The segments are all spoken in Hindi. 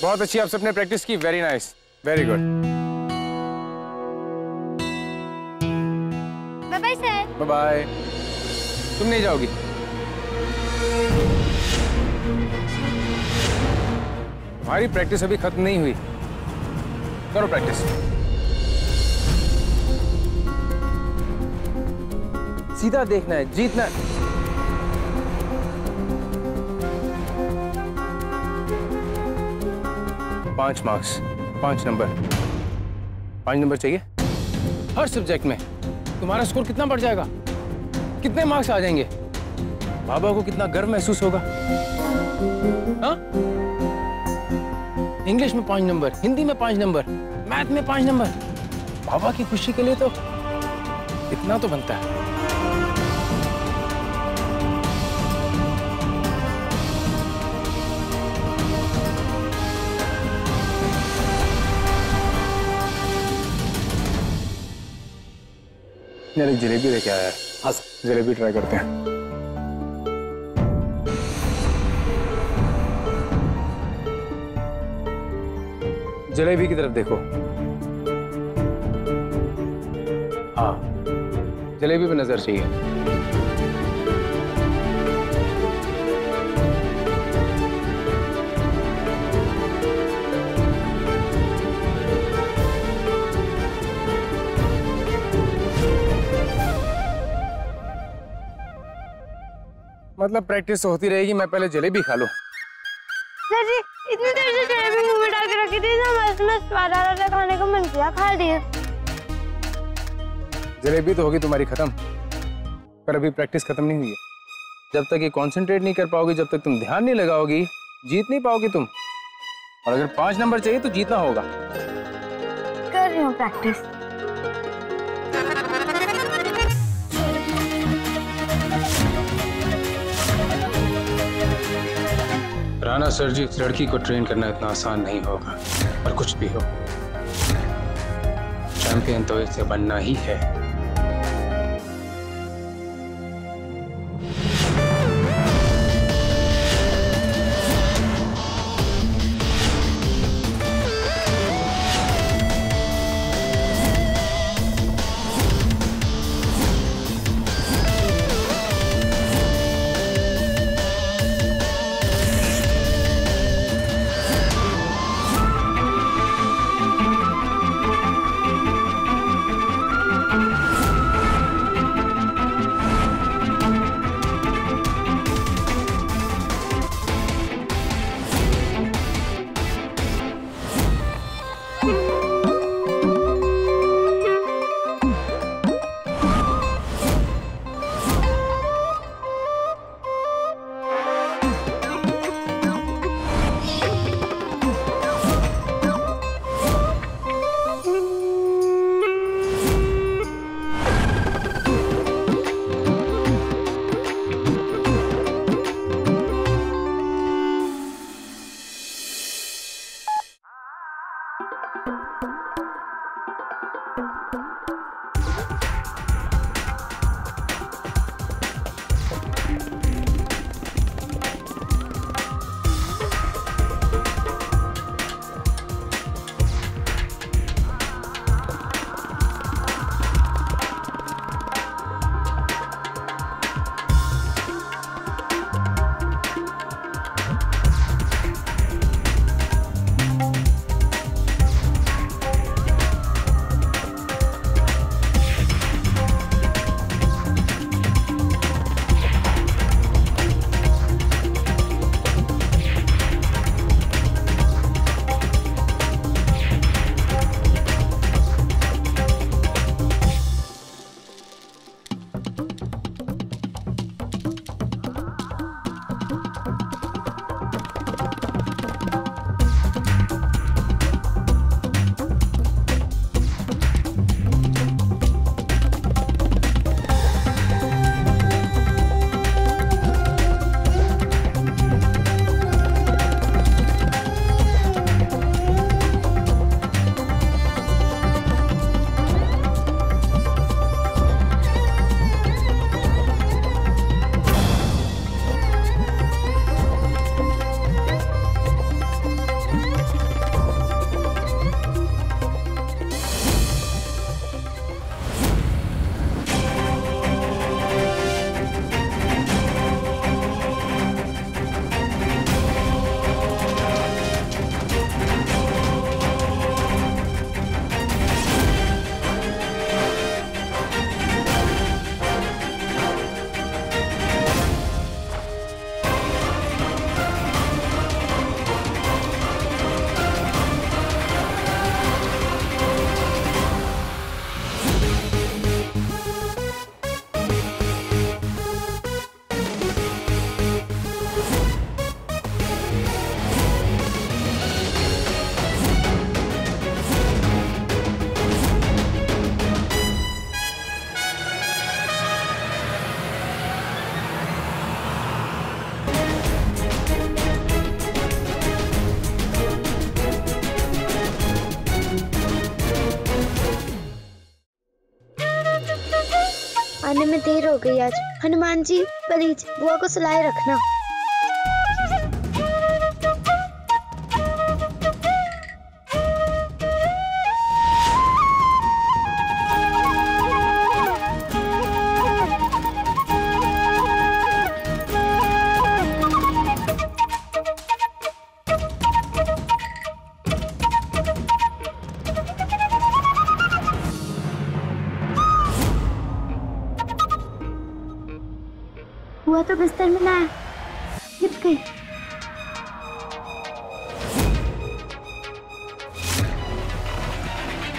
बहुत अच्छी आप सबने प्रैक्टिस की। Very nice, very good. Bye bye sir. Bye bye. तुम नहीं जाओगी? तुम्हारी प्रैक्टिस अभी खत्म नहीं हुई। करो प्रैक्टिस। सीधा देखना है, जीतना है। पांच मार्क्स, 5 नंबर। 5 नंबर चाहिए हर सब्जेक्ट में। तुम्हारा स्कोर कितना बढ़ जाएगा? कितने मार्क्स आ जाएंगे? बाबा को कितना गर्व महसूस होगा। हाँ? इंग्लिश में 5 नंबर, हिंदी में 5 नंबर, मैथ में 5 नंबर। बाबा की खुशी के लिए तो इतना तो बनता है। यार एक जलेबी लेके आया है। हाँ सर, जलेबी ट्राई करते हैं। जलेबी की तरफ देखो। हाँ, जलेबी पे नजर चाहिए। मतलब प्रैक्टिस तो होती रहेगी, मैं पहले जलेबी खा लूं। सर जी, इतनी देर से जलेबी मुंह में डाल के रखी थी ना, मैं स्वाद आ रहा था, खाने को मन किया, खा लिया। जलेबी तो होगी तुम्हारी खत्म, पर अभी प्रैक्टिस खत्म नहीं हुई है। जब तक ये कंसंट्रेट नहीं कर पाओगी, जब तक तुम ध्यान नहीं लगाओगी, जीत नहीं पाओगी तुम। और अगर 5 नंबर चाहिए तो जीतना होगा। कर रही हूँ प्रैक्टिस। राणा सर जी, इस लड़की को ट्रेन करना इतना आसान नहीं होगा। पर कुछ भी हो, चैंपियन तो इसे बनना ही है। आने में देर हो गई आज। हनुमान जी प्लीज बुआ को सुलाए रखना। बुआ तो बिस्तर में ना है, गिर गई।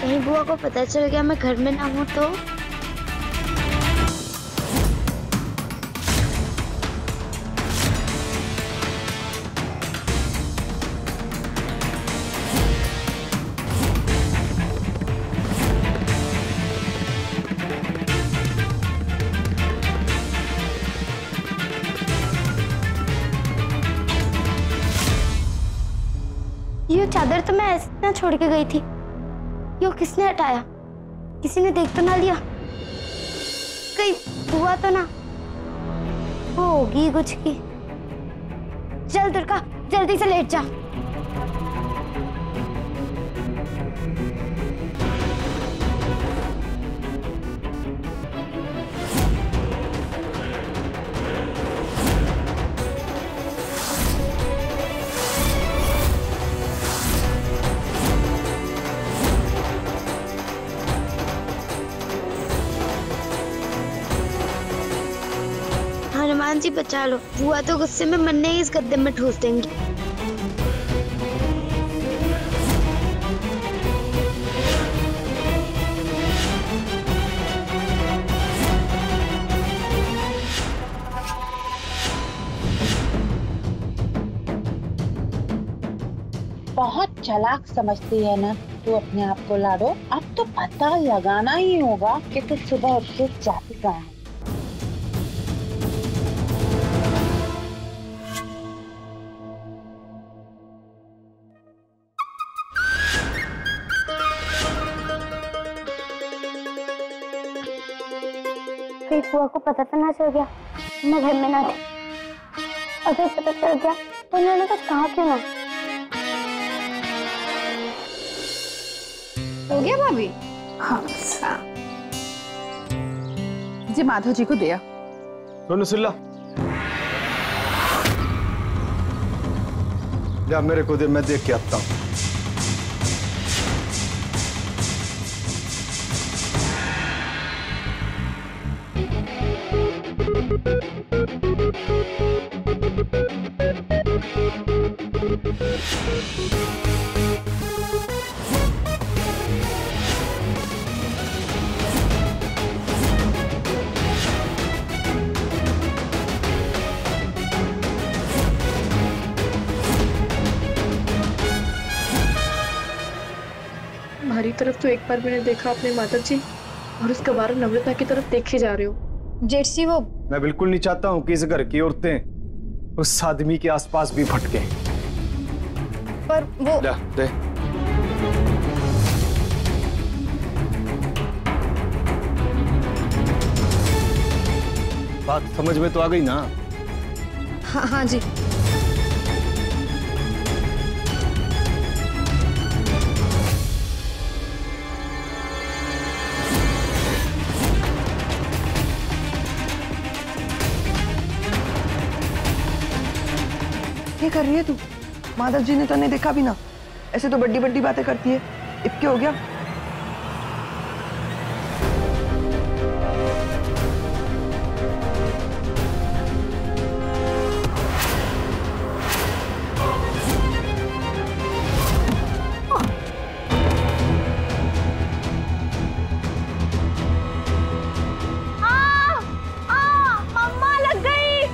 कहीं बुआ को पता चल गया मैं घर में ना हूँ तो? ये चादर तो मैं ऐसे ना छोड़ के गई थी, यो किसने हटाया? किसी ने देख तो ना लिया? कहीं हुआ तो ना? वो होगी कुछ की। चल दुर्गा जल्दी से लेट जा। हनुमान जी बचा लो, बुआ तो गुस्से में मन्ने ही इस गद्दे में ठूस देंगी। बहुत चालाक समझती है ना तू अपने आप को लाडो। अब तो पता लगाना ही होगा कि तू सुबह उठ के जाती कहाँ है। कहीं बुआ को पता तो ना चल गया मैं घर में ना थी? अगर पता चल गया तो उन्होंने कुछ कहा क्यों ना? हो गया भाभी? हाँ जी माधव जी को दिया। सुल्ला जा मेरे को दे, मैं देख के आता हूँ। हमारी तरफ तो एक बार मैंने देखा अपने माता जी, और उसके बाद नम्रता की तरफ देखे जा रहे हो। जेठसी वो मैं बिल्कुल नहीं चाहता हूँ कि इस घर की औरतें उस आदमी के आसपास भी भटके। पर वो जा दे। बात समझ में तो आ गई ना? हाँ हाँ जी। क्या कर रही है तू? माधव जी ने तो नहीं देखा भी ना, ऐसे तो बड़ी बड़ी बातें करती है। अब क्या हो गया? मम्मा लग गई।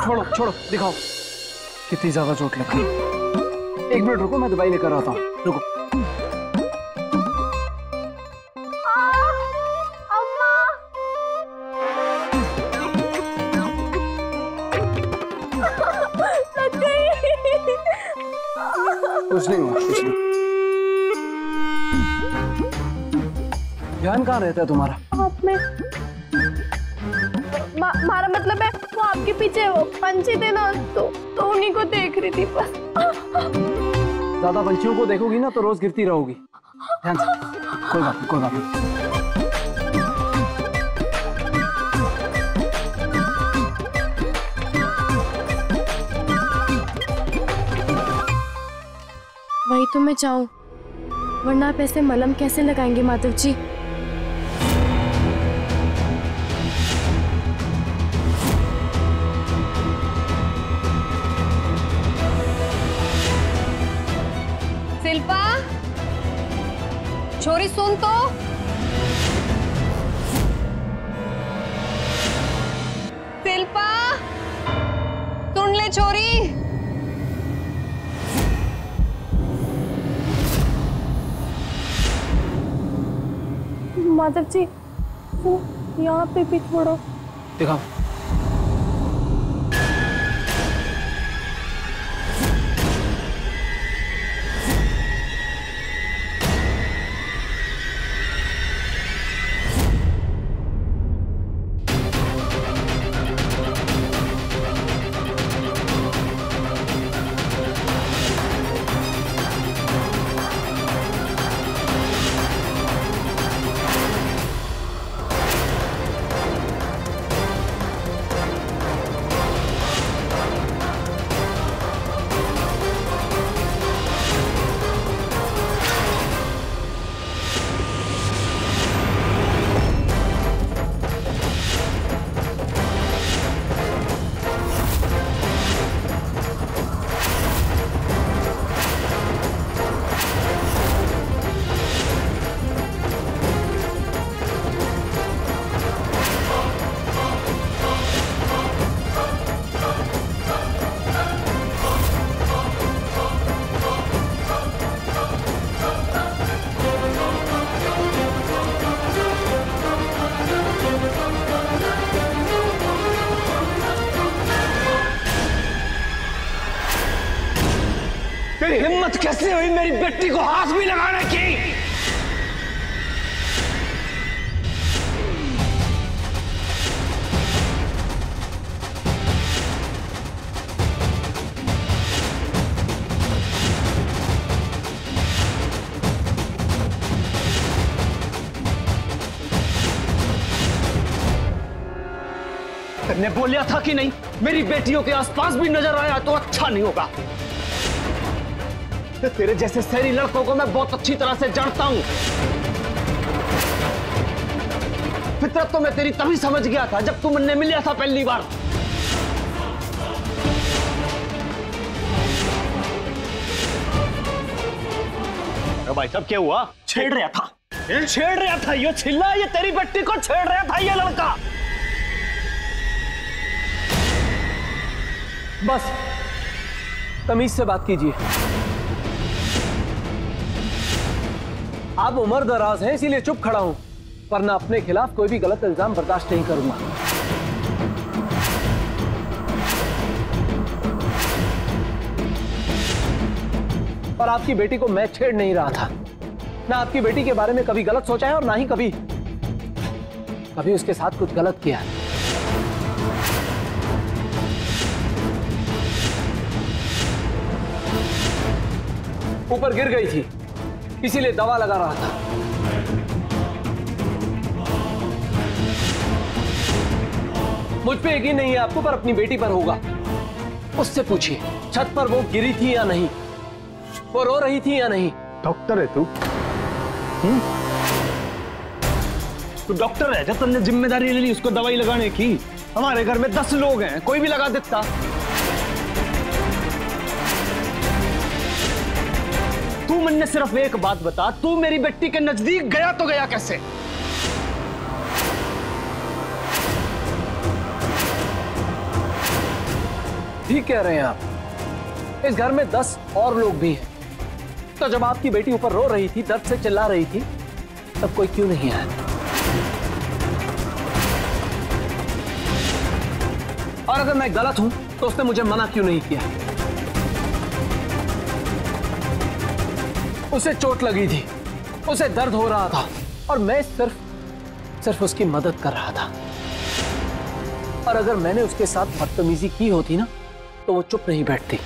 छोड़ो छोड़ो, दिखाओ कितनी ज्यादा चोट लगी। एक मिनट रुको, मैं दवाई लेकर आता हूँ। रुको। कुछ नहीं हुआ, कुछ नहीं। ध्यान कहाँ रहता है तुम्हारा? आप में मारा मतलब है वो आपके पीछे वो पंछी थे ना, तो उन्हीं को देख रही थी बस। ज्यादा पंछियों को देखोगी ना तो रोज गिरती रहोगी। ध्यान से। कोई बात नहीं, कोई बात नहीं। वही तो मैं चाहूं, वरना आप ऐसे मलहम कैसे लगाएंगे माधव जी? शिल्पा, छोरी सुन तो। शिल्पा, सुन ले छोरी। माधव जी, यहाँ पे भी छोड़ो। दिखाओ। तेरी हिम्मत कैसे हुई मेरी बेटी को हाथ भी लगाने की? तुमने बोलिया था कि नहीं, मेरी बेटियों के आसपास भी नजर आया तो अच्छा नहीं होगा। तेरे जैसे शहरी लड़कों को मैं बहुत अच्छी तरह से जानता हूं। फितरत तो मैं तेरी तभी समझ गया था जब तू मुझे मिला था पहली बार। भाई साहब क्या हुआ? छेड़ रहा था ये छिल्ला, ये तेरी बेटी को छेड़ रहा था ये लड़का। बस तमीज से बात कीजिए। आप उम्र दराज हैं इसीलिए चुप खड़ा हूं, वरना अपने खिलाफ कोई भी गलत इल्जाम बर्दाश्त नहीं करूंगा। और आपकी बेटी को मैं छेड़ नहीं रहा था। ना आपकी बेटी के बारे में कभी गलत सोचा है और ना ही कभी उसके साथ कुछ गलत किया। ऊपर गिर गई थी इसीलिए दवा लगा रहा था। मुझ पे यकीन नहीं है आपको, पर अपनी बेटी पर होगा। उससे पूछिए छत पर वो गिरी थी या नहीं, वो रो रही थी या नहीं। डॉक्टर है तू? तू डॉक्टर है जब तुमने जिम्मेदारी ले ली उसको दवाई लगाने की। हमारे घर में 10 लोग हैं, कोई भी लगा देता। तू मुझे सिर्फ एक बात बता, तू मेरी बेटी के नजदीक गया तो गया कैसे? ठीक कह रहे हैं आप। इस घर में 10 और लोग भी हैं। तो जब आपकी बेटी ऊपर रो रही थी, दर्द से चिल्ला रही थी, तब कोई क्यों नहीं आया? और अगर मैं गलत हूं तो उसने मुझे मना क्यों नहीं किया? उसे चोट लगी थी, उसे दर्द हो रहा था और मैं सिर्फ उसकी मदद कर रहा था। और अगर मैंने उसके साथ बदतमीजी की होती ना तो वो चुप नहीं बैठती।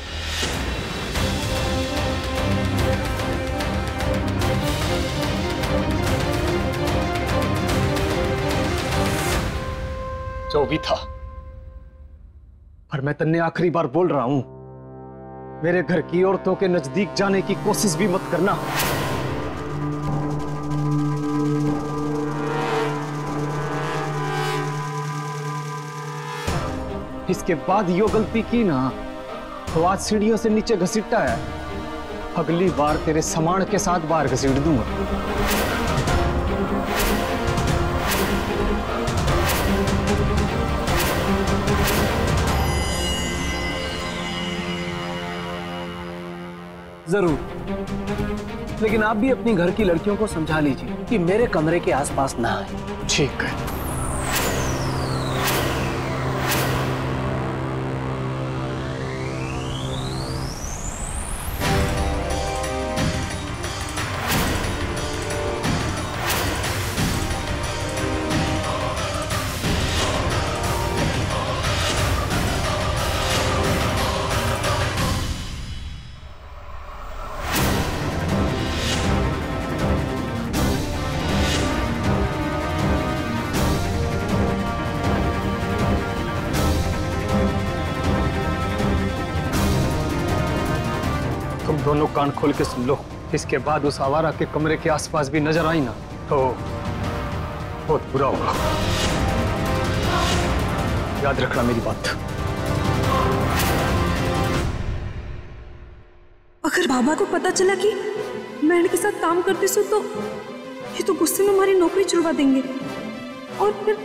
जो भी था, पर मैं तन्ने आखिरी बार बोल रहा हूं, मेरे घर की औरतों के नजदीक जाने की कोशिश भी मत करना। इसके बाद यो गलती की ना तो आज सीढ़ियों से नीचे घसीटा है, अगली बार तेरे सामान के साथ बाहर घसीट दूंगा। जरूर, लेकिन आप भी अपनी घर की लड़कियों को समझा लीजिए कि मेरे कमरे के आसपास ना आए। ठीक है। दोनों कान खोल के सुन लो, इसके बाद उस आवारा के कमरे के आसपास भी नजर आई ना तो बहुत बुरा होगा। याद रखना मेरी बात। अगर बाबा को पता चला कि मैं इनके साथ काम करती हूँ तो ये तो गुस्से में हमारी नौकरी छुड़वा देंगे और फिर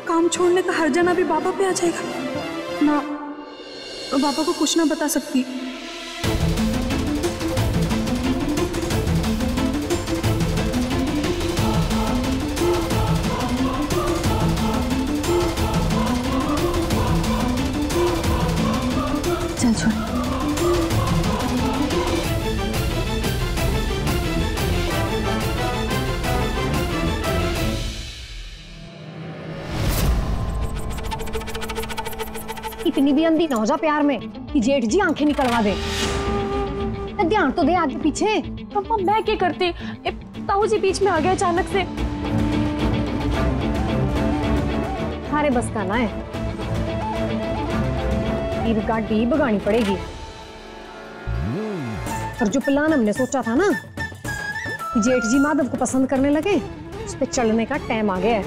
काम छोड़ने का हर्जाना भी बाबा पे आ जाएगा ना। बाबा को कुछ ना बता सकती। चल छोड़। इतनी भी अंधी ना हो जा प्यार में कि जेठ जी आंखें निकलवा दे। ध्यान तो दे आगे पीछे। अम्मा मैं क्या करती, ताऊ जी बीच में आ गए अचानक से। थारे बस का ना है, गाड़ी भगानी पड़ेगी। और जो प्लान हमने सोचा था ना कि जेठ जी माधव को पसंद करने लगे, उस पे चलने का टाइम आ गया है।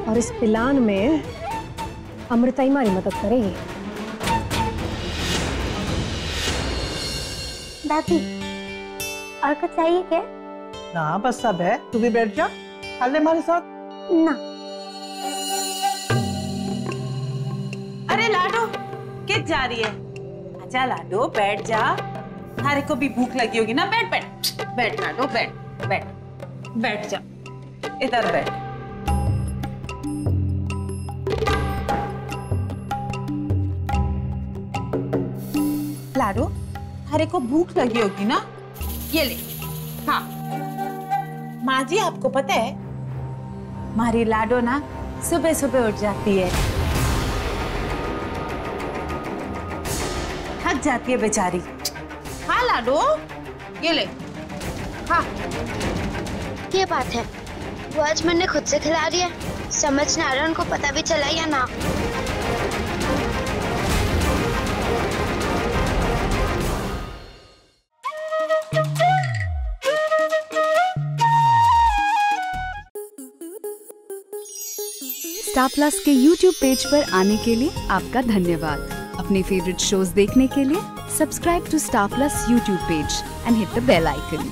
और इस प्लान में अमृता ही हमारी मदद करेगी। दादी और कुछ चाहिए क्या? ना बस सब है, तू भी बैठ जा, खा ले हमारे साथ। ना। अरे लाडो किस जा रही है? अच्छा लाडो बैठ जा, थारे को भी भूख लगी होगी ना। बैठ बैठ बैठ लाडो, बैठ बैठ बैठ जा, इधर बैठ। लाडो थारे को भूख लगी होगी ना, ये ले हाँ। माँ जी आपको पता है हमारी लाडो ना सुबह सुबह उठ जाती है, थक जाती है बेचारी। हाँ लाडो ये ले हाँ। ये बात है, वो आज मैंने खुद से खिला रही है, समझ ना आ रहा उनको पता भी चला या ना। स्टार प्लस के YouTube पेज पर आने के लिए आपका धन्यवाद। अपने फेवरेट शोज देखने के लिए subscribe to star plus YouTube page and hit the bell icon.